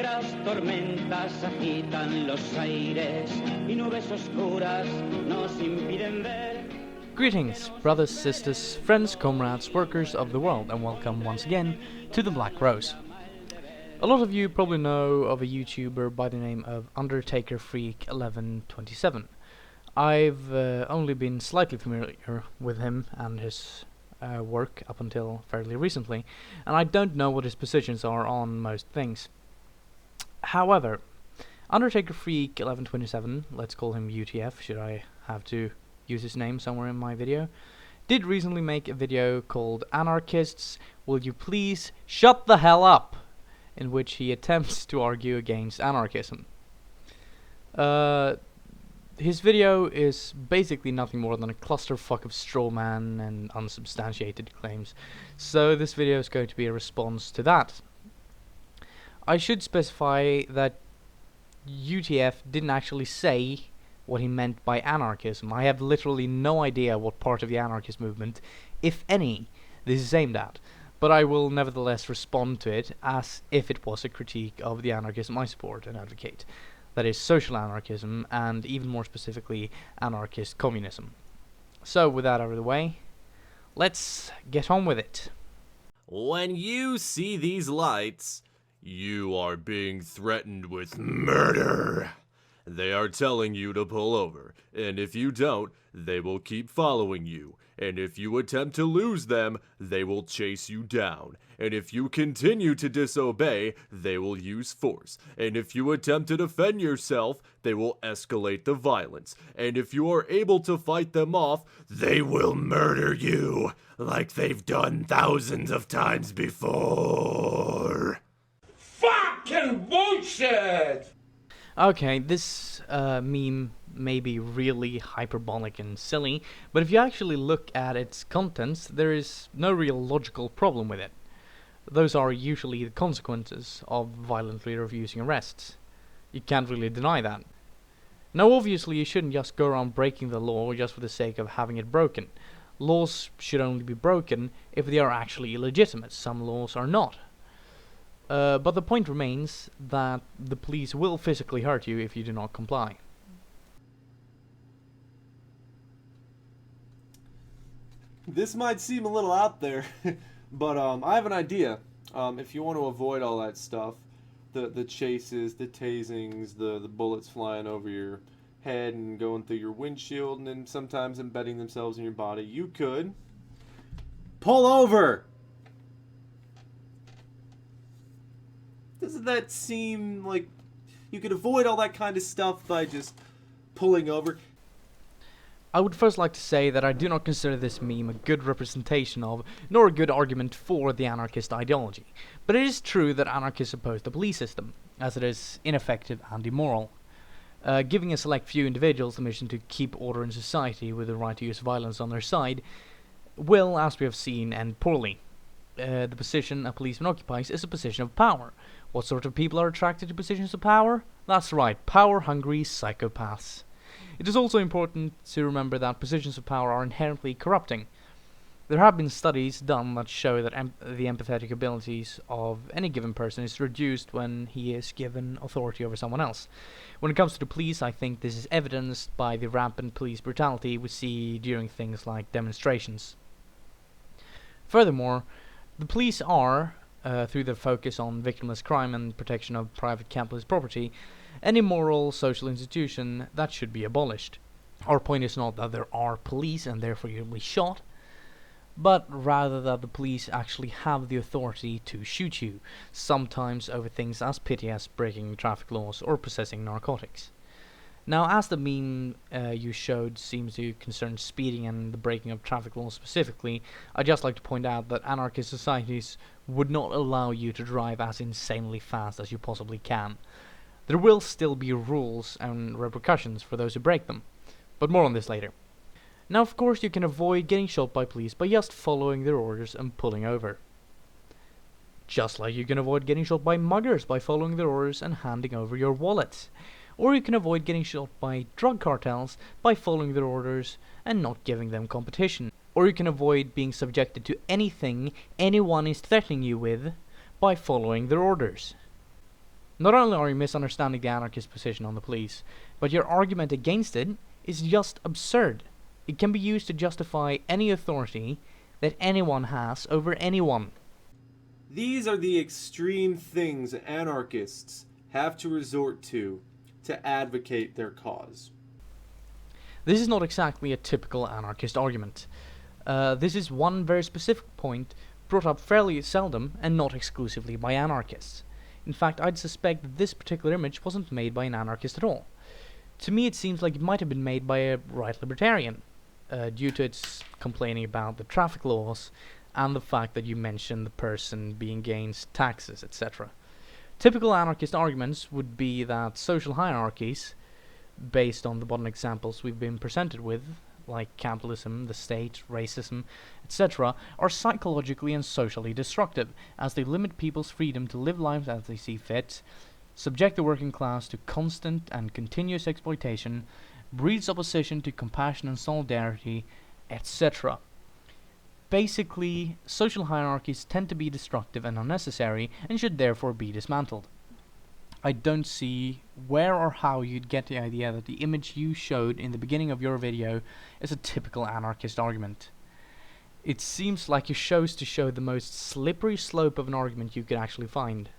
negras tormentas agitan los aires y nubes oscuras nos impiden ver. Greetings, brothers, sisters, friends, comrades, workers of the world, and welcome once again to the Black Rose. A lot of you probably know of a YouTuber by the name of Undertaker Freak 1127. I've only been slightly familiar with him and his work up until fairly recently, and I don't know what his positions are on most things. However, Undertaker Freak 1127, let's call him UTF, should I have to use his name somewhere in my video, did recently make a video called Anarchists, Will You Please Shut the Hell Up?, in which he attempts to argue against anarchism. His video is basically nothing more than a clusterfuck of strawman and unsubstantiated claims, so this video is going to be a response to that. I should specify that UTF didn't actually say what he meant by anarchism. I have literally no idea what part of the anarchist movement, if any, this is aimed at, but I will nevertheless respond to it as if it was a critique of the anarchism I support and advocate. That is social anarchism, and even more specifically, anarchist communism. So, with that out of the way, let's get on with it. When you see these lights, you are being threatened with murder. They are telling you to pull over, and if you don't, they will keep following you. And if you attempt to lose them, they will chase you down. And if you continue to disobey, they will use force. And if you attempt to defend yourself, they will escalate the violence. And if you are able to fight them off, they will murder you, like they've done thousands of times before. Fucking bullshit! Okay, this meme may be really hyperbolic and silly, but if you actually look at its contents, there is no real logical problem with it. Those are usually the consequences of violently refusing arrests. You can't really deny that. Now obviously you shouldn't just go around breaking the law just for the sake of having it broken. Laws should only be broken if they are actually illegitimate. Some laws are not. But the point remains that the police will physically hurt you if you do not comply. This might seem a little out there, but I have an idea. If you want to avoid all that stuff, the chases, the tasings, the bullets flying over your head and going through your windshield and then sometimes embedding themselves in your body, you could pull over. Doesn't that seem like you could avoid all that kind of stuff by just pulling over? I would first like to say that I do not consider this meme a good representation of, nor a good argument for the anarchist ideology. But it is true that anarchists oppose the police system, as it is ineffective and immoral. Giving a select few individuals the mission to keep order in society with the right to use violence on their side will, as we have seen, end poorly. The position a policeman occupies is a position of power. What sort of people are attracted to positions of power? That's right, power-hungry psychopaths. It is also important to remember that positions of power are inherently corrupting. There have been studies done that show that the empathetic abilities of any given person is reduced when he is given authority over someone else. When it comes to the police, I think this is evidenced by the rampant police brutality we see during things like demonstrations. Furthermore, the police are, through their focus on victimless crime and protection of private capitalist property, an immoral social institution that should be abolished. Our point is not that there are police and therefore you'll be shot, but rather that the police actually have the authority to shoot you, sometimes over things as petty as breaking traffic laws or possessing narcotics. Now, as the meme you showed seems to concern speeding and the breaking of traffic laws specifically, I'd just like to point out that anarchist societies would not allow you to drive as insanely fast as you possibly can. There will still be rules and repercussions for those who break them, but more on this later. Now, of course, you can avoid getting shot by police by just following their orders and pulling over. Just like you can avoid getting shot by muggers by following their orders and handing over your wallet. Or you can avoid getting shot by drug cartels by following their orders and not giving them competition. Or you can avoid being subjected to anything anyone is threatening you with by following their orders. Not only are you misunderstanding the anarchist position on the police, but your argument against it is just absurd. It can be used to justify any authority that anyone has over anyone. These are the extreme things anarchists have to resort to advocate their cause. This is not exactly a typical anarchist argument. This is one very specific point brought up fairly seldom and not exclusively by anarchists. In fact, I'd suspect that this particular image wasn't made by an anarchist at all. To me, it seems like it might have been made by a right libertarian, due to its complaining about the traffic laws and the fact that you mentioned the person being against taxes, etc. Typical anarchist arguments would be that social hierarchies, based on the modern examples we've been presented with, like capitalism, the state, racism, etc., are psychologically and socially destructive, as they limit people's freedom to live lives as they see fit, subject the working class to constant and continuous exploitation, breeds opposition to compassion and solidarity, etc. Basically, social hierarchies tend to be destructive and unnecessary and should therefore be dismantled. I don't see where or how you'd get the idea that the image you showed in the beginning of your video is a typical anarchist argument. It seems like you chose to show the most slippery slope of an argument you could actually find.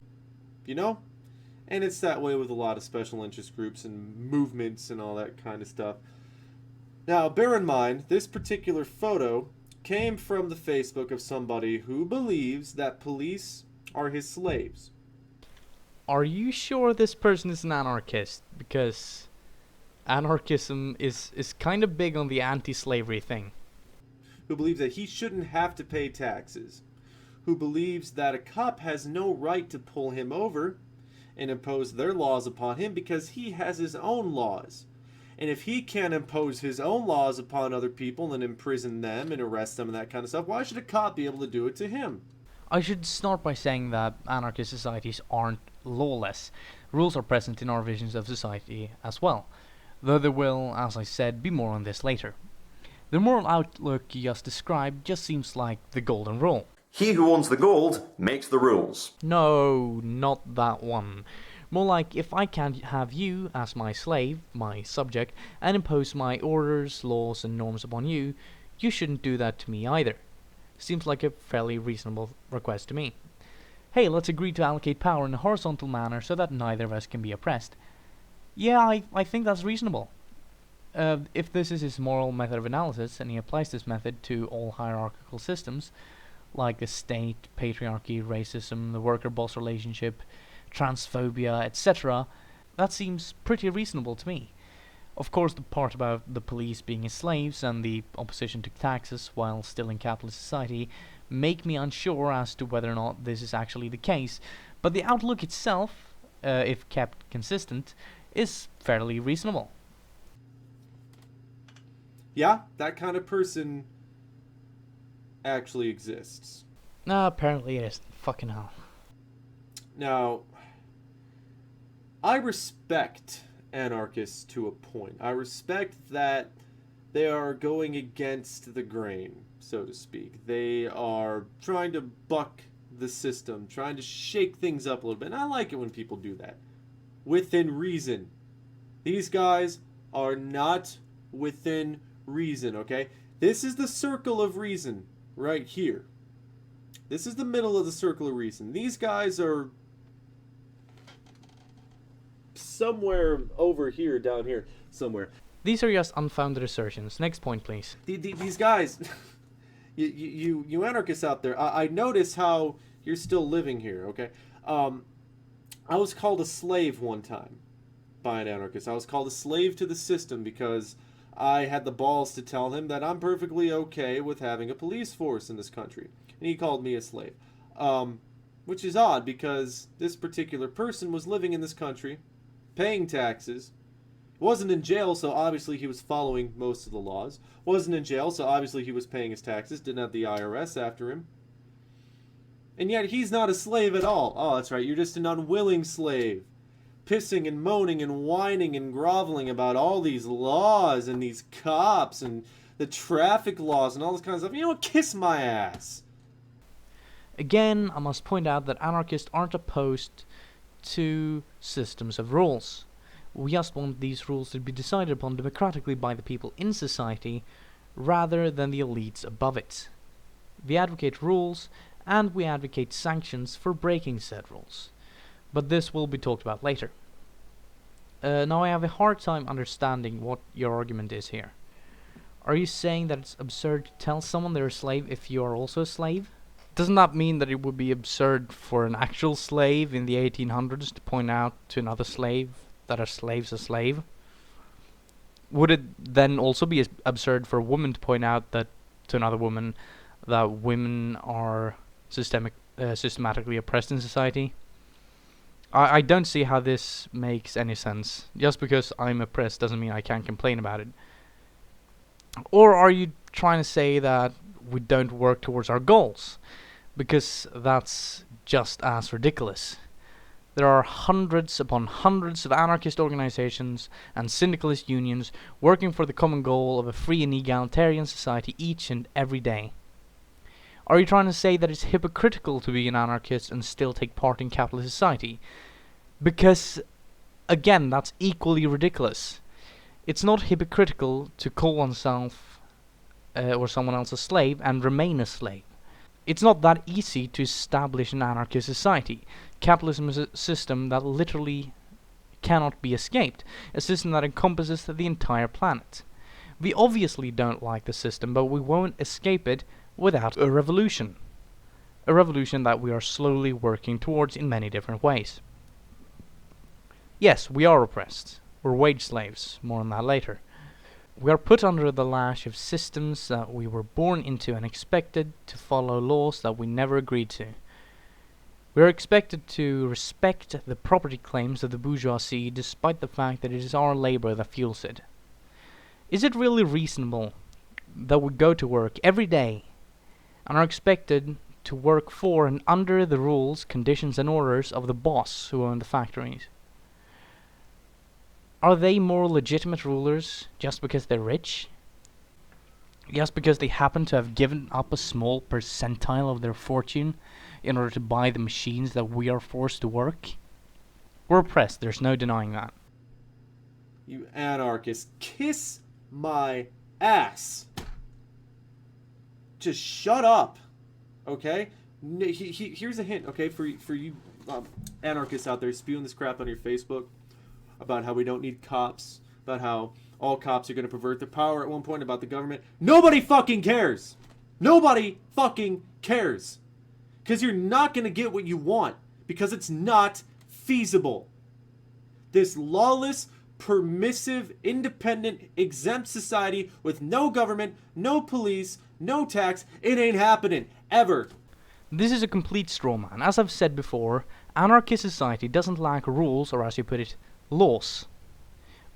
You know? And it's that way with a lot of special interest groups and movements and all that kind of stuff. Now, bear in mind, this particular photo came from the Facebook of somebody who believes that police are his slaves. Are you sure this person is an anarchist? Because anarchism is kind of big on the anti-slavery thing. Who believes that he shouldn't have to pay taxes. Who believes that a cop has no right to pull him over and impose their laws upon him because he has his own laws. And if he can't impose his own laws upon other people and imprison them and arrest them and that kind of stuff, why should a cop be able to do it to him? I should start by saying that anarchist societies aren't lawless. Rules are present in our visions of society as well, though there will, as I said, be more on this later. The moral outlook you just described just seems like the golden rule. He who owns the gold makes the rules. No, not that one. More like, if I can't have you as my slave, my subject, and impose my orders, laws, and norms upon you, you shouldn't do that to me either. Seems like a fairly reasonable request to me. Hey, let's agree to allocate power in a horizontal manner so that neither of us can be oppressed. Yeah, I think that's reasonable. If this is his moral method of analysis, and he applies this method to all hierarchical systems, like the state, patriarchy, racism, the worker-boss relationship, transphobia, etc., that seems pretty reasonable to me. Of course, the part about the police being his slaves and the opposition to taxes while still in capitalist society make me unsure as to whether or not this is actually the case, but the outlook itself, if kept consistent, is fairly reasonable. Yeah, that kind of person actually exists. No, apparently it isn't. Fucking hell. Now, I respect anarchists to a point. I respect that they are going against the grain, so to speak. They are trying to buck the system, trying to shake things up a little bit. And I like it when people do that. Within reason. These guys are not within reason, okay? This is the circle of reason right here. This is the middle of the circle of reason. These guys are somewhere over here, down here, somewhere. These are just unfounded assertions. Next point, please. These guys, you anarchists out there, I notice how you're still living here, okay? I was called a slave one time by an anarchist. I was called a slave to the system because I had the balls to tell him that I'm perfectly okay with having a police force in this country. And he called me a slave. Which is odd because this particular person was living in this country, paying taxes, wasn't in jail, so obviously he was following most of the laws. Wasn't in jail, so obviously he was paying his taxes, didn't have the IRS after him. And yet he's not a slave at all. Oh, that's right, you're just an unwilling slave. Pissing and moaning and whining and groveling about all these laws and these cops and the traffic laws and all this kind of stuff. You know what? Kiss my ass. Again, I must point out that anarchists aren't opposed to systems of rules. We just want these rules to be decided upon democratically by the people in society, rather than the elites above it. We advocate rules, and we advocate sanctions for breaking said rules. But this will be talked about later. Now I have a hard time understanding what your argument is here. Are you saying that it's absurd to tell someone they're a slave if you are also a slave? Doesn't that mean that it would be absurd for an actual slave in the 1800s to point out to another slave that a slave's a slave? Would it then also be absurd for a woman to point out that to another woman that women are systematically oppressed in society? I don't see how this makes any sense. Just because I'm oppressed doesn't mean I can't complain about it. Or are you trying to say that we don't work towards our goals? Because that's just as ridiculous. There are hundreds upon hundreds of anarchist organizations and syndicalist unions working for the common goal of a free and egalitarian society each and every day. Are you trying to say that it's hypocritical to be an anarchist and still take part in capitalist society? Because, again, that's equally ridiculous. It's not hypocritical to call oneself or someone else a slave and remain a slave. It's not that easy to establish an anarchist society. Capitalism is a system that literally cannot be escaped, a system that encompasses the entire planet. We obviously don't like the system, but we won't escape it without a revolution. A revolution that we are slowly working towards in many different ways. Yes, we are oppressed. We're wage slaves. More on that later. We are put under the lash of systems that we were born into and expected to follow laws that we never agreed to. We are expected to respect the property claims of the bourgeoisie despite the fact that it is our labor that fuels it. Is it really reasonable that we go to work every day and are expected to work for and under the rules, conditions and orders of the boss who own the factories? Are they more legitimate rulers just because they're rich? Just because they happen to have given up a small percentile of their fortune in order to buy the machines that we are forced to work? We're oppressed, there's no denying that. You anarchist, kiss my ass. Just shut up, okay? Here's a hint, okay, for you anarchists out there spewing this crap on your Facebook about how we don't need cops, about how all cops are going to pervert their power at one point, about the government. Nobody fucking cares. Nobody fucking cares. Because you're not going to get what you want. Because it's not feasible. This lawless, permissive, independent, exempt society with no government, no police, no tax, it ain't happening. Ever. This is a complete straw man. As I've said before, anarchist society doesn't lack rules, or as you put it, laws.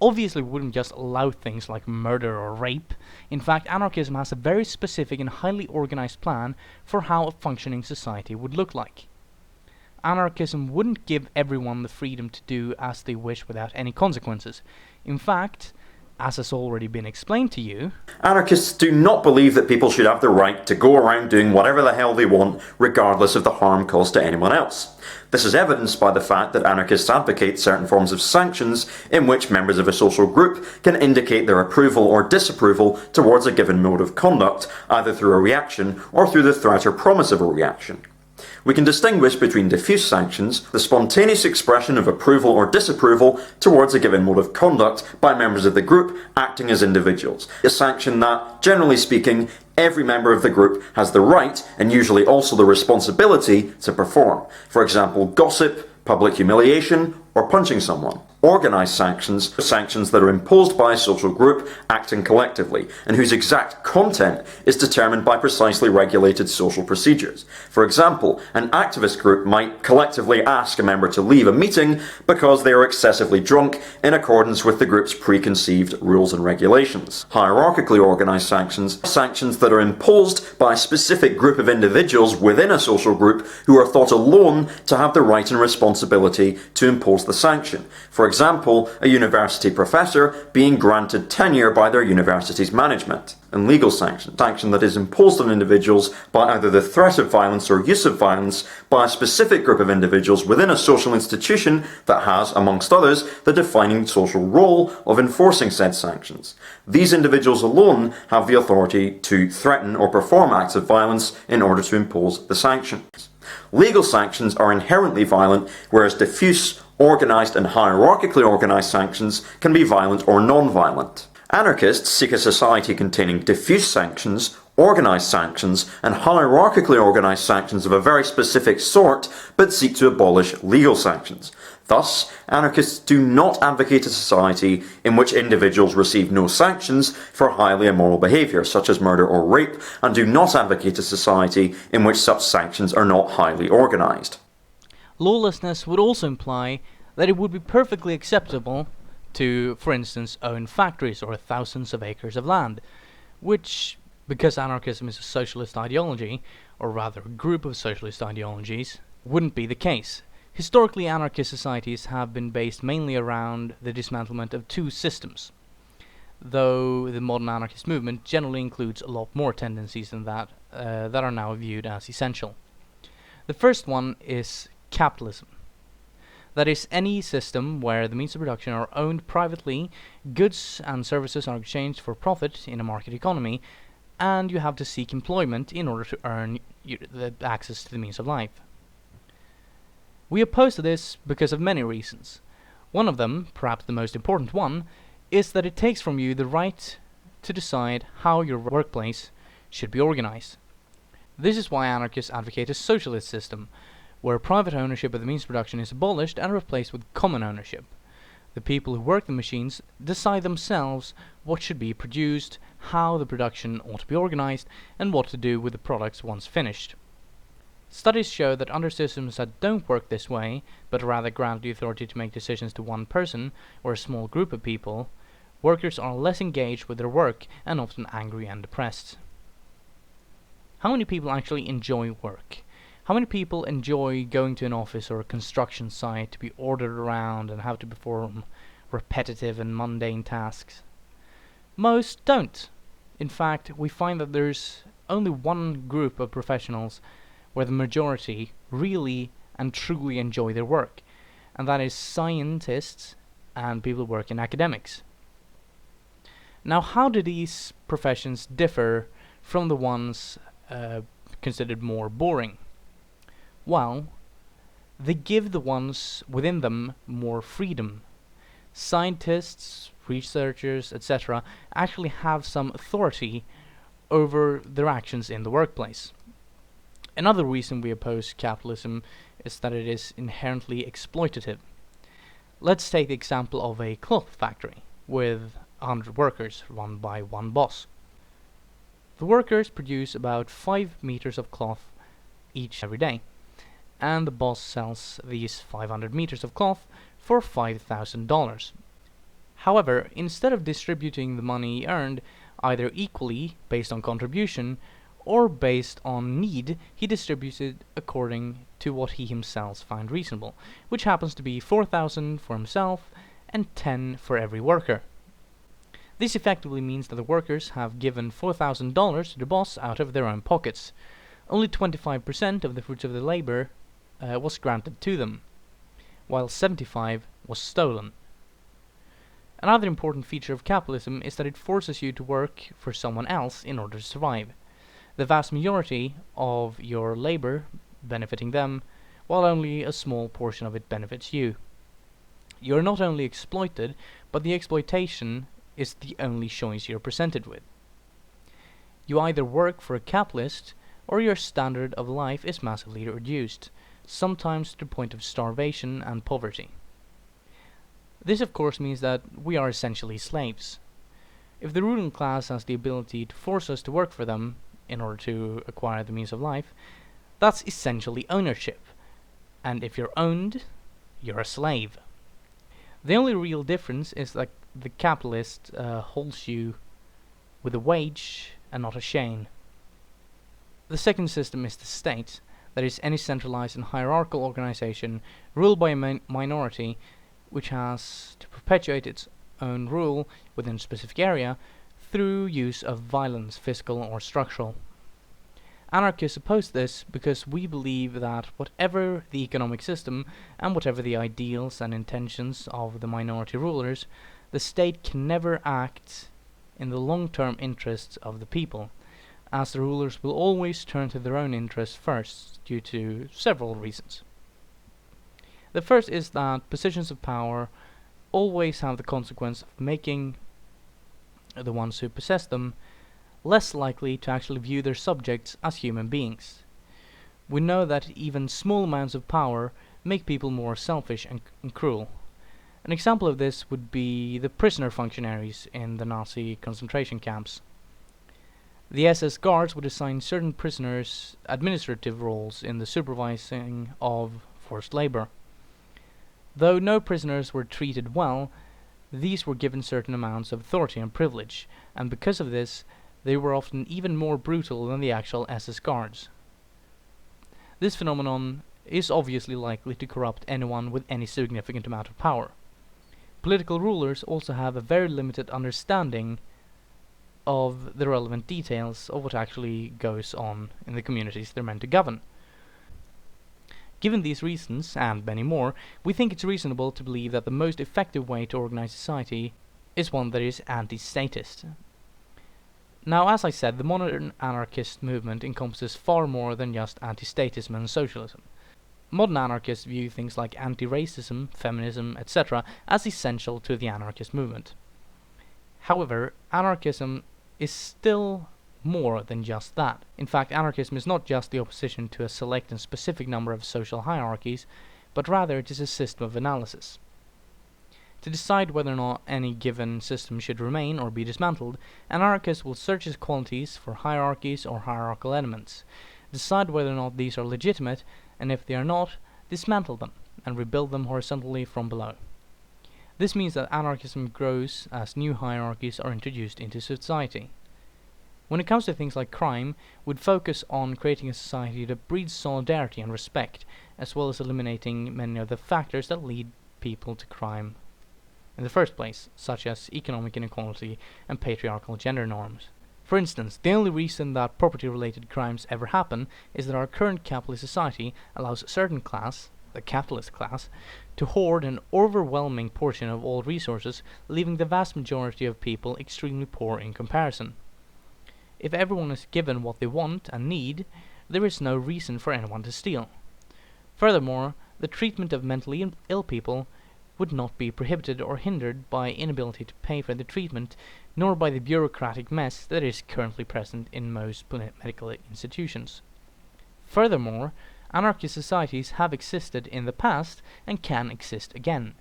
Obviously we wouldn't just allow things like murder or rape. In fact, anarchism has a very specific and highly organized plan for how a functioning society would look like. Anarchism wouldn't give everyone the freedom to do as they wish without any consequences. In fact, as has already been explained to you, Anarchists do not believe that people should have the right to go around doing whatever the hell they want, regardless of the harm caused to anyone else. This is evidenced by the fact that anarchists advocate certain forms of sanctions in which members of a social group can indicate their approval or disapproval towards a given mode of conduct, either through a reaction or through the threat or promise of a reaction. We can distinguish between diffuse sanctions, the spontaneous expression of approval or disapproval towards a given mode of conduct by members of the group acting as individuals. A sanction that, generally speaking, every member of the group has the right, and usually also the responsibility, to perform. For example, gossip, public humiliation, or punching someone. Organised sanctions are sanctions that are imposed by a social group acting collectively, and whose exact content is determined by precisely regulated social procedures. For example, an activist group might collectively ask a member to leave a meeting because they are excessively drunk in accordance with the group's preconceived rules and regulations. Hierarchically organised sanctions are sanctions that are imposed by a specific group of individuals within a social group who are thought alone to have the right and responsibility to impose the sanction. For example, a university professor being granted tenure by their university's management, and legal sanction that is imposed on individuals by either the threat of violence or use of violence by a specific group of individuals within a social institution that has, amongst others, the defining social role of enforcing said sanctions. These individuals alone have the authority to threaten or perform acts of violence in order to impose the sanctions. Legal sanctions are inherently violent, whereas diffuse, organised and hierarchically organised sanctions can be violent or non-violent. Anarchists seek a society containing diffuse sanctions, organised sanctions and hierarchically organised sanctions of a very specific sort, but seek to abolish legal sanctions. Thus, anarchists do not advocate a society in which individuals receive no sanctions for highly immoral behaviour, such as murder or rape, and do not advocate a society in which such sanctions are not highly organised. Lawlessness would also imply that it would be perfectly acceptable to, for instance, own factories or thousands of acres of land, which, because anarchism is a socialist ideology, or rather a group of socialist ideologies, wouldn't be the case. Historically, anarchist societies have been based mainly around the dismantlement of two systems, though the modern anarchist movement generally includes a lot more tendencies than that that are now viewed as essential. The first one is capitalism. That is, any system where the means of production are owned privately, goods and services are exchanged for profit in a market economy, and you have to seek employment in order to earn the access to the means of life. We oppose to this because of many reasons. One of them, perhaps the most important one, is that it takes from you the right to decide how your workplace should be organized. This is why anarchists advocate a socialist system, where private ownership of the means of production is abolished and replaced with common ownership. The people who work the machines decide themselves what should be produced, how the production ought to be organized, and what to do with the products once finished. Studies show that under systems that don't work this way, but rather grant the authority to make decisions to one person or a small group of people, workers are less engaged with their work and often angry and depressed. How many people actually enjoy work? How many people enjoy going to an office or a construction site to be ordered around and have to perform repetitive and mundane tasks? Most don't. In fact, we find that there's only one group of professionals where the majority really and truly enjoy their work, and that is scientists and people who work in academics. Now, how do these professions differ from the ones considered more boring? Well, they give the ones within them more freedom. Scientists, researchers, etc. actually have some authority over their actions in the workplace. Another reason we oppose capitalism is that it is inherently exploitative. Let's take the example of a cloth factory with 100 workers run by one boss. The workers produce about 5 meters of cloth each every day, and the boss sells these 500 meters of cloth for $5,000. However, instead of distributing the money earned either equally based on contribution or based on need, he distributes it according to what he himself finds reasonable, which happens to be $4,000 for himself and $10 for every worker. This effectively means that the workers have given $4,000 to the boss out of their own pockets. Only 25% of the fruits of their labor was granted to them, while 75% was stolen. Another important feature of capitalism is that it forces you to work for someone else in order to survive. The vast majority of your labor benefiting them, while only a small portion of it benefits you. You are not only exploited, but the exploitation is the only choice you're presented with. You either work for a capitalist, or your standard of life is massively reduced, sometimes to the point of starvation and poverty. This of course means that we are essentially slaves. If the ruling class has the ability to force us to work for them in order to acquire the means of life, that's essentially ownership. And if you're owned, you're a slave. The only real difference is that the capitalist holds you with a wage and not a chain. The second system is the state, that is any centralized and hierarchical organization ruled by a minority, which has to perpetuate its own rule within a specific area through use of violence, physical or structural. Anarchists oppose this because we believe that whatever the economic system and whatever the ideals and intentions of the minority rulers, the state can never act in the long-term interests of the people, as the rulers will always turn to their own interests first, due to several reasons. The first is that positions of power always have the consequence of making the ones who possess them less likely to actually view their subjects as human beings. We know that even small amounts of power make people more selfish and cruel. An example of this would be the prisoner functionaries in the Nazi concentration camps. The SS guards would assign certain prisoners administrative roles in the supervising of forced labor. Though no prisoners were treated well, these were given certain amounts of authority and privilege, and because of this, they were often even more brutal than the actual SS guards. This phenomenon is obviously likely to corrupt anyone with any significant amount of power. Political rulers also have a very limited understanding of the relevant details of what actually goes on in the communities they're meant to govern. Given these reasons, and many more, we think it's reasonable to believe that the most effective way to organize society is one that is anti-statist. Now, as I said, the modern anarchist movement encompasses far more than just anti-statism and socialism. Modern anarchists view things like anti-racism, feminism, etc. as essential to the anarchist movement. However, anarchism is still more than just that. In fact, anarchism is not just the opposition to a select and specific number of social hierarchies, but rather it is a system of analysis. To decide whether or not any given system should remain or be dismantled, anarchists will search its qualities for hierarchies or hierarchical elements, decide whether or not these are legitimate, and if they are not, dismantle them and rebuild them horizontally from below. This means that anarchism grows as new hierarchies are introduced into society. When it comes to things like crime, we'd focus on creating a society that breeds solidarity and respect, as well as eliminating many of the factors that lead people to crime in the first place, such as economic inequality and patriarchal gender norms. For instance, the only reason that property-related crimes ever happen is that our current capitalist society allows a certain class, the capitalist class, to hoard an overwhelming portion of all resources, leaving the vast majority of people extremely poor in comparison. If everyone is given what they want and need, there is no reason for anyone to steal. Furthermore, the treatment of mentally ill people would not be prohibited or hindered by inability to pay for the treatment, nor by the bureaucratic mess that is currently present in most medical institutions. Furthermore, anarchist societies have existed in the past and can exist again.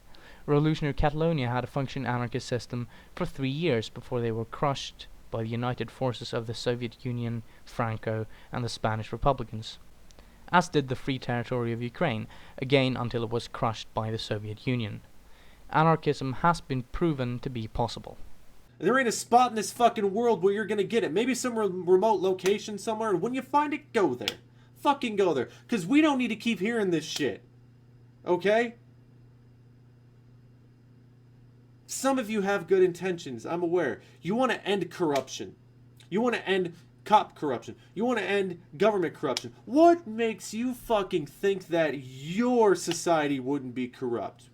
Revolutionary Catalonia had a functioning anarchist system for 3 years before they were crushed by the united forces of the Soviet Union, Franco, and the Spanish Republicans, as did the Free Territory of Ukraine, again until it was crushed by the Soviet Union. Anarchism has been proven to be possible. There ain't a spot in this fucking world where you're gonna get it. Maybe some remote location somewhere, and when you find it, go there. Fucking go there. Because we don't need to keep hearing this shit. Okay? Some of you have good intentions, I'm aware. You want to end corruption. You want to end cop corruption. You want to end government corruption. What makes you fucking think that your society wouldn't be corrupt?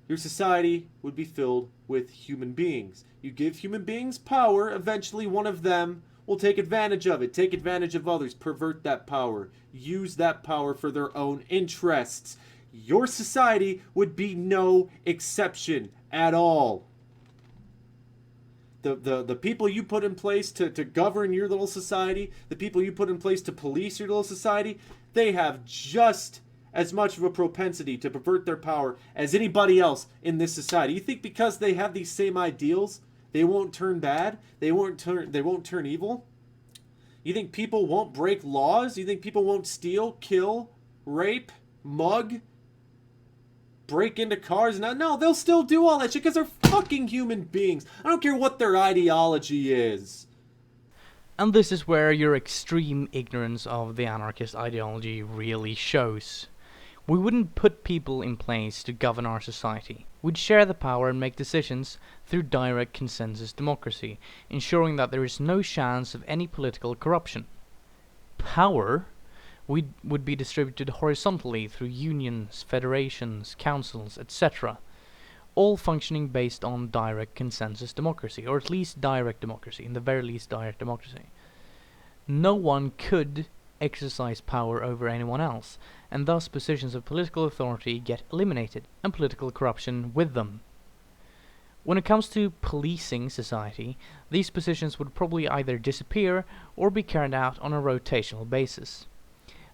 Your society would be filled with human beings. You give human beings power, eventually one of them will take advantage of it, take advantage of others, pervert that power, use that power for their own interests. Your society would be no exception at all. The people you put in place to govern your little society, the people you put in place to police your little society, they have just as much of a propensity to pervert their power as anybody else in this society. You think because they have these same ideals, they won't turn bad? They won't turn evil? You think people won't break laws? You think people won't steal, kill, rape, mug, break into cars? No, they'll still do all that shit because they're fucking human beings. I don't care what their ideology is. And this is where your extreme ignorance of the anarchist ideology really shows. We wouldn't put people in place to govern our society. We'd share the power and make decisions through direct consensus democracy, ensuring that there is no chance of any political corruption. Power would be distributed horizontally through unions, federations, councils, etc., all functioning based on direct consensus democracy, or at least direct democracy, in the very least direct democracy. No one could exercise power over anyone else, and thus positions of political authority get eliminated, and political corruption with them. When it comes to policing society, these positions would probably either disappear or be carried out on a rotational basis,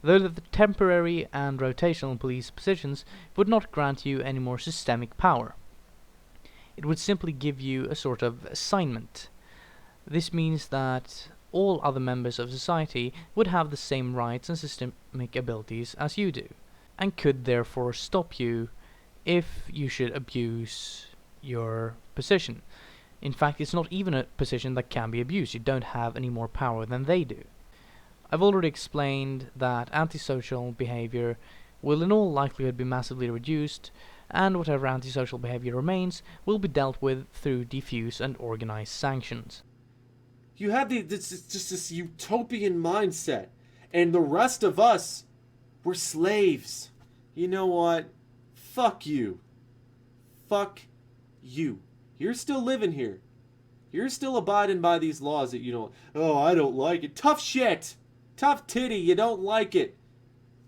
though the temporary and rotational police positions would not grant you any more systemic power. It would simply give you a sort of assignment. This means that all other members of society would have the same rights and systemic abilities as you do, and could therefore stop you if you should abuse your position. In fact, it's not even a position that can be abused. You don't have any more power than they do. I've already explained that antisocial behavior will in all likelihood be massively reduced, and whatever antisocial behavior remains will be dealt with through diffuse and organized sanctions. You have this utopian mindset, and the rest of us, we're slaves. You know what? Fuck you. Fuck you. You're still living here. You're still abiding by these laws that you don't... Oh, I don't like it. Tough shit. Tough titty. You don't like it.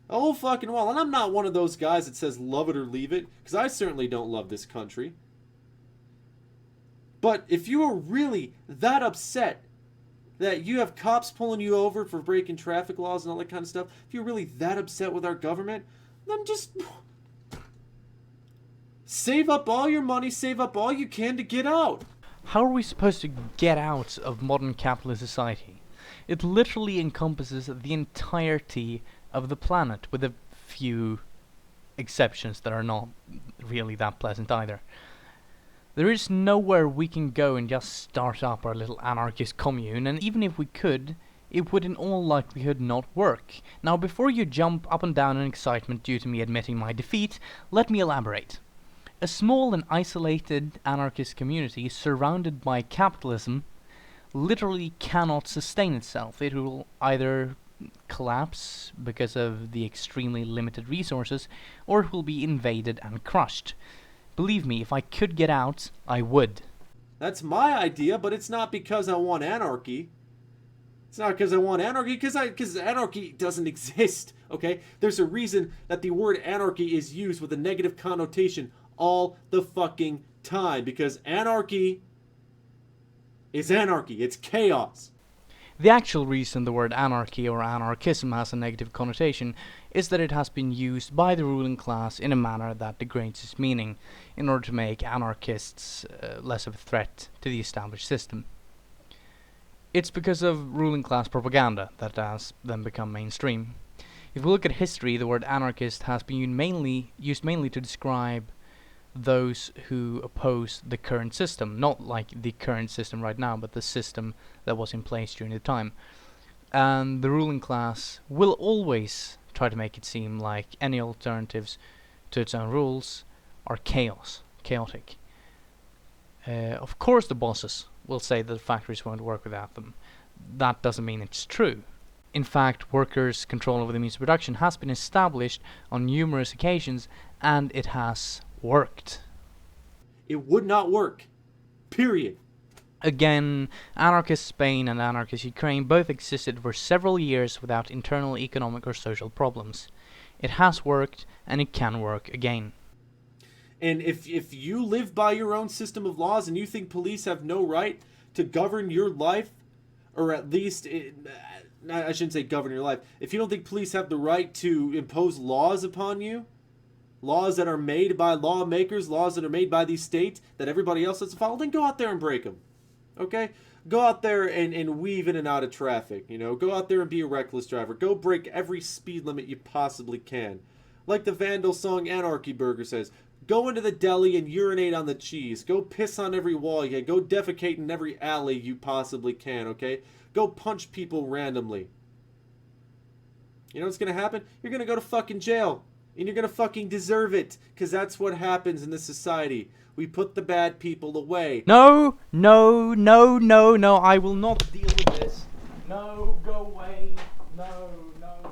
Oh, fucking well. And I'm not one of those guys that says love it or leave it, because I certainly don't love this country. But if you are really that upset that you have cops pulling you over for breaking traffic laws and all that kind of stuff, if you're really that upset with our government, then just save up all your money, save up all you can to get out. How are we supposed to get out of modern capitalist society? It literally encompasses the entirety of the planet, with a few exceptions that are not really that pleasant either. There is nowhere we can go and just start up our little anarchist commune, and even if we could, it would in all likelihood not work. Now, before you jump up and down in excitement due to me admitting my defeat, let me elaborate. A small and isolated anarchist community surrounded by capitalism literally cannot sustain itself. It will either collapse because of the extremely limited resources, or it will be invaded and crushed. Believe me, if I could get out, I would. That's my idea, but it's not because I want anarchy. It's not because I want anarchy, because anarchy doesn't exist, okay? There's a reason that the word anarchy is used with a negative connotation all the fucking time, because anarchy is anarchy. It's chaos. The actual reason the word anarchy or anarchism has a negative connotation is that it has been used by the ruling class in a manner that degrades its meaning, in order to make anarchists less of a threat to the established system. It's because of ruling class propaganda that has then become mainstream. If we look at history, the word anarchist has been used mainly to describe those who oppose the current system, not like the current system right now, but the system that was in place during the time. And the ruling class will always try to make it seem like any alternatives to its own rules are chaotic. Of course the bosses will say that the factories won't work without them. That doesn't mean it's true. In fact, workers' control over the means of production has been established on numerous occasions, and it has worked. It would not work. Period. Again, anarchist Spain and anarchist Ukraine both existed for several years without internal economic or social problems. It has worked, and it can work again. And if you live by your own system of laws and you think police have no right to govern your life, or at least, I shouldn't say govern your life, if you don't think police have the right to impose laws upon you, laws that are made by lawmakers, laws that are made by these states that everybody else has to follow, then go out there and break them. Okay? Go out there and weave in and out of traffic, you know? Go out there and be a reckless driver. Go break every speed limit you possibly can. Like the Vandal song Anarchy Burger says, go into the deli and urinate on the cheese. Go piss on every wall you can. Go defecate in every alley you possibly can, okay? Go punch people randomly. You know what's going to happen? You're going to go to fucking jail. And you're gonna fucking deserve it, because that's what happens in this society. We put the bad people away. No, no, no, no, no, I will not deal with this. No, go away. No, no, no.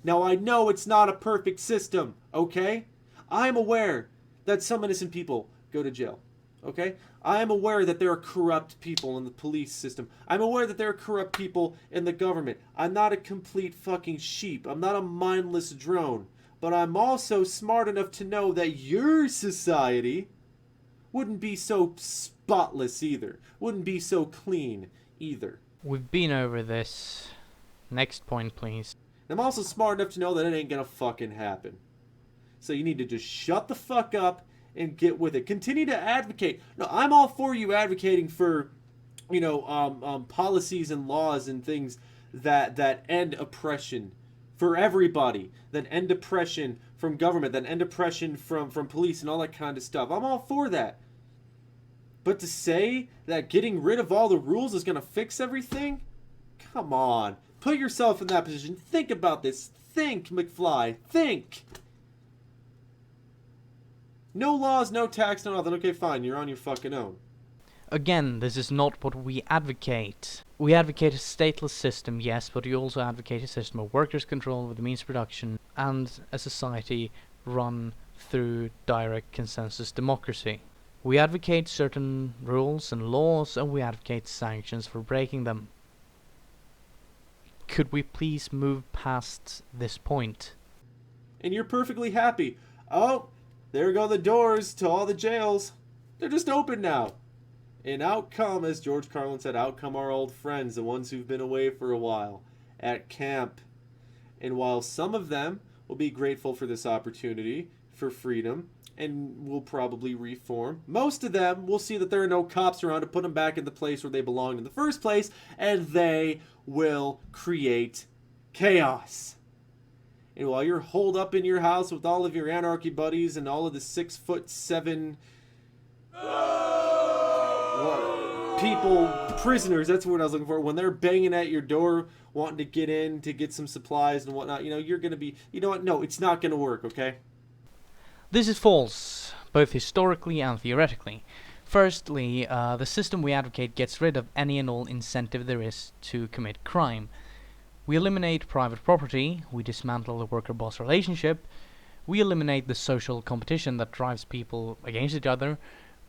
Now, I know it's not a perfect system, okay? I'm aware that some innocent people go to jail, okay? I am aware that there are corrupt people in the police system. I'm aware that there are corrupt people in the government. I'm not a complete fucking sheep. I'm not a mindless drone. But I'm also smart enough to know that your society wouldn't be so spotless either. Wouldn't be so clean either. We've been over this. Next point, please. I'm also smart enough to know that it ain't gonna fucking happen. So you need to just shut the fuck up and get with it. Continue to advocate. No, I'm all for you advocating for, policies and laws and things that end oppression for everybody, that end oppression from government, that end oppression from police and all that kind of stuff. I'm all for that. But to say that getting rid of all the rules is gonna fix everything? Come on. Put yourself in that position. Think about this. Think, McFly. Think. No laws, no tax, no nothing. Okay, fine. You're on your fucking own. Again, this is not what we advocate. We advocate a stateless system, yes, but we also advocate a system of workers' control with the means of production and a society run through direct consensus democracy. We advocate certain rules and laws, and we advocate sanctions for breaking them. Could we please move past this point? And you're perfectly happy. Oh, there go the doors to all the jails. They're just open now. And out come, as George Carlin said, out come our old friends, the ones who've been away for a while, at camp. And while some of them will be grateful for this opportunity, for freedom, and will probably reform, most of them will see that there are no cops around to put them back in the place where they belonged in the first place, and they will create chaos. And while you're holed up in your house with all of your anarchy buddies and all of the 6'7" people, prisoners, that's what I was looking for, when they're banging at your door wanting to get in to get some supplies and whatnot, you're going to be, you know what, no, it's not going to work, okay? This is false, both historically and theoretically. Firstly, the system we advocate gets rid of any and all incentive there is to commit crime. We eliminate private property, we dismantle the worker-boss relationship, we eliminate the social competition that drives people against each other,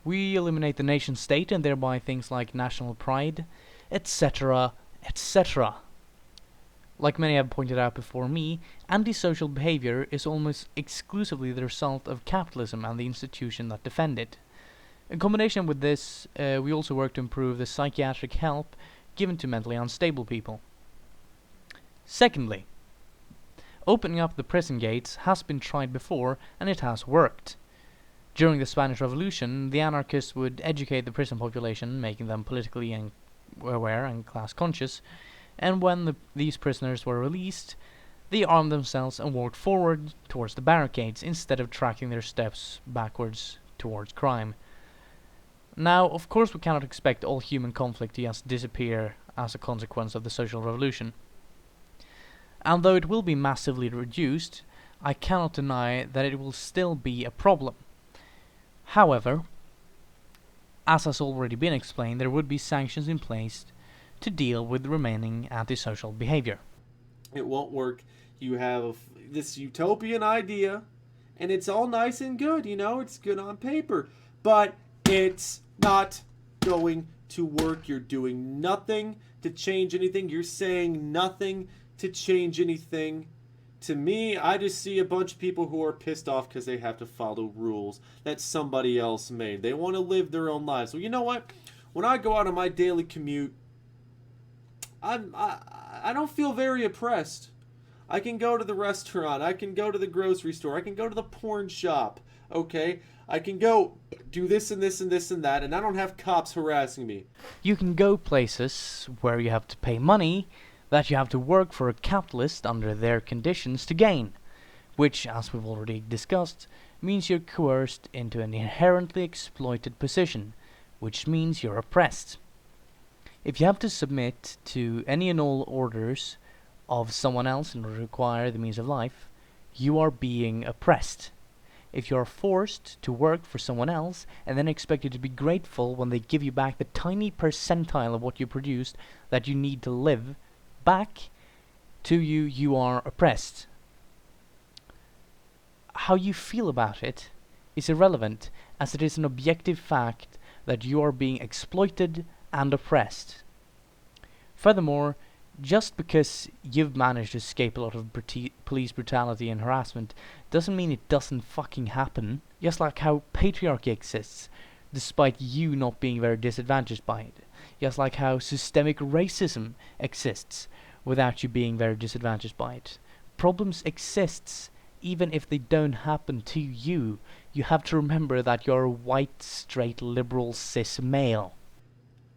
we eliminate the nation-state and thereby things like national pride, etc., etc. Like many have pointed out before me, antisocial behavior is almost exclusively the result of capitalism and the institution that defend it. In combination with this, we also work to improve the psychiatric help given to mentally unstable people. Secondly, opening up the prison gates has been tried before and it has worked. During the Spanish Revolution, the anarchists would educate the prison population, making them politically aware and class conscious, and when these prisoners were released, they armed themselves and walked forward towards the barricades instead of tracking their steps backwards towards crime. Now, of course, we cannot expect all human conflict to just disappear as a consequence of the social revolution. And though it will be massively reduced, I cannot deny that it will still be a problem. However, as has already been explained, there would be sanctions in place to deal with the remaining antisocial behavior. It won't work. You have this utopian idea, and it's all nice and good, it's good on paper, but it's not going to work. You're doing nothing to change anything. You're saying nothing to change anything. To me, I just see a bunch of people who are pissed off because they have to follow rules that somebody else made. They want to live their own lives. Well, you know what? When I go out on my daily commute, I don't feel very oppressed. I can go to the restaurant. I can go to the grocery store. I can go to the porn shop. Okay? I can go do this and this and this and that, and I don't have cops harassing me. You can go places where you have to pay money that you have to work for a capitalist under their conditions to gain, which, as we've already discussed, means you're coerced into an inherently exploited position, which means you're oppressed. If you have to submit to any and all orders of someone else in order to acquire the means of life, you are being oppressed. If you are forced to work for someone else and then expected to be grateful when they give you back the tiny percentile of what you produced that you need to live back to you, you are oppressed. How you feel about it is irrelevant, as it is an objective fact that you are being exploited and oppressed. Furthermore, just because you've managed to escape a lot of police brutality and harassment doesn't mean it doesn't fucking happen. Just like how patriarchy exists, despite you not being very disadvantaged by it. Just like how systemic racism exists, without you being very disadvantaged by it. Problems exists even if they don't happen to you. You have to remember that you're a white, straight, liberal, cis male.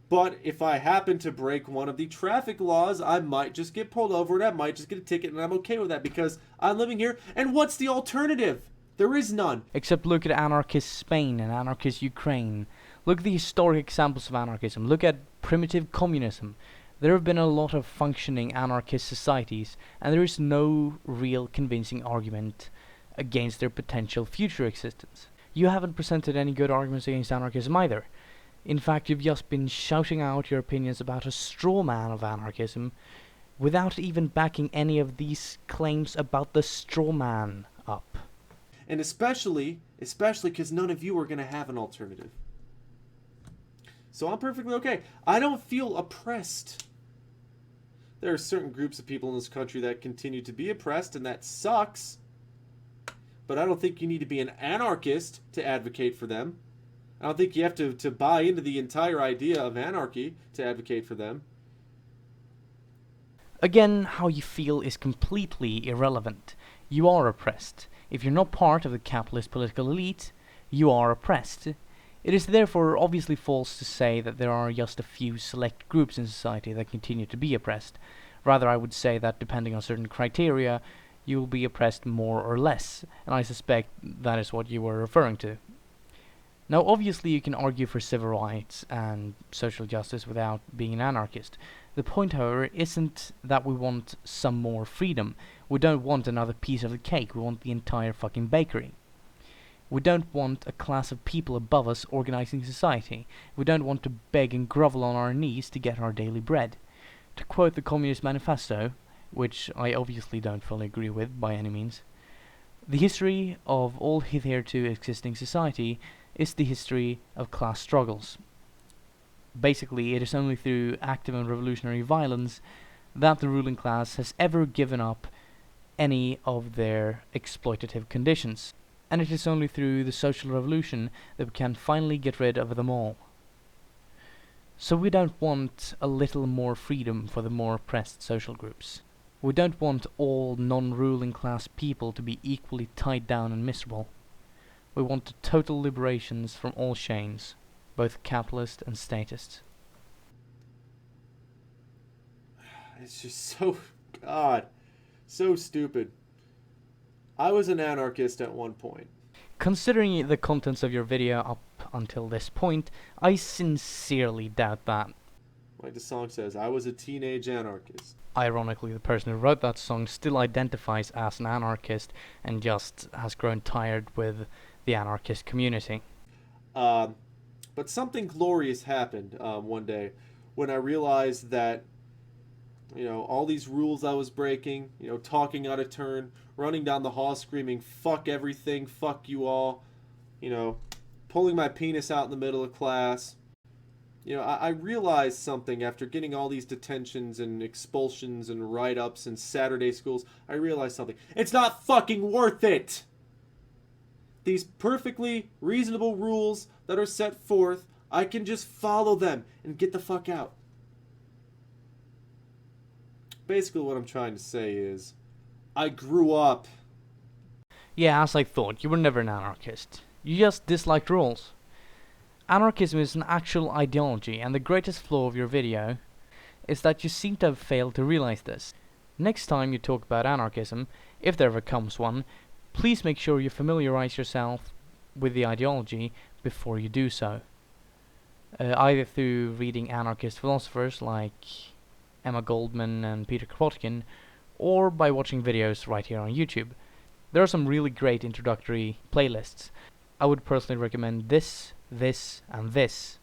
But if I happen to break one of the traffic laws, I might just get pulled over and I might just get a ticket, and I'm okay with that because I'm living here. And what's the alternative? There is none. Except look at anarchist Spain and anarchist Ukraine. Look at the historic examples of anarchism. Look at primitive communism. There have been a lot of functioning anarchist societies, and there is no real convincing argument against their potential future existence. You haven't presented any good arguments against anarchism either. In fact, you've just been shouting out your opinions about a straw man of anarchism without even backing any of these claims about the straw man up. And especially because none of you are going to have an alternative. So I'm perfectly okay. I don't feel oppressed. There are certain groups of people in this country that continue to be oppressed, and that sucks. But I don't think you need to be an anarchist to advocate for them. I don't think you have to buy into the entire idea of anarchy to advocate for them. Again, how you feel is completely irrelevant. You are oppressed. If you're not part of the capitalist political elite, you are oppressed. It is therefore obviously false to say that there are just a few select groups in society that continue to be oppressed. Rather, I would say that depending on certain criteria, you will be oppressed more or less, and I suspect that is what you were referring to. Now, obviously you can argue for civil rights and social justice without being an anarchist. The point, however, isn't that we want some more freedom. We don't want another piece of the cake, we want the entire fucking bakery. We don't want a class of people above us organizing society. We don't want to beg and grovel on our knees to get our daily bread. To quote the Communist Manifesto, which I obviously don't fully agree with by any means, the history of all hitherto existing society is the history of class struggles. Basically, it is only through active and revolutionary violence that the ruling class has ever given up any of their exploitative conditions. And it is only through the social revolution that we can finally get rid of them all. So we don't want a little more freedom for the more oppressed social groups. We don't want all non-ruling class people to be equally tied down and miserable. We want total liberations from all chains, both capitalist and statist. It's just so stupid. I was an anarchist at one point. Considering the contents of your video up until this point, I sincerely doubt that. Like the song says, I was a teenage anarchist. Ironically, the person who wrote that song still identifies as an anarchist and just has grown tired with the anarchist community. But something glorious happened one day when I realized that, all these rules I was breaking, talking out of turn, running down the hall screaming, fuck everything, fuck you all, pulling my penis out in the middle of class. I realized something after getting all these detentions and expulsions and write-ups and Saturday schools. I realized something. It's not fucking worth it! These perfectly reasonable rules that are set forth, I can just follow them and get the fuck out. Basically what I'm trying to say is, I grew up. Yeah, as I thought, you were never an anarchist. You just disliked rules. Anarchism is an actual ideology, and the greatest flaw of your video is that you seem to have failed to realize this. Next time you talk about anarchism, if there ever comes one, please make sure you familiarize yourself with the ideology before you do so. Either through reading anarchist philosophers like Emma Goldman and Peter Kropotkin, or by watching videos right here on YouTube. There are some really great introductory playlists. I would personally recommend this, and this.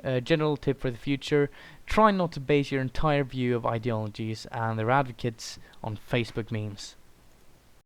A general tip for the future: try not to base your entire view of ideologies and their advocates on Facebook memes.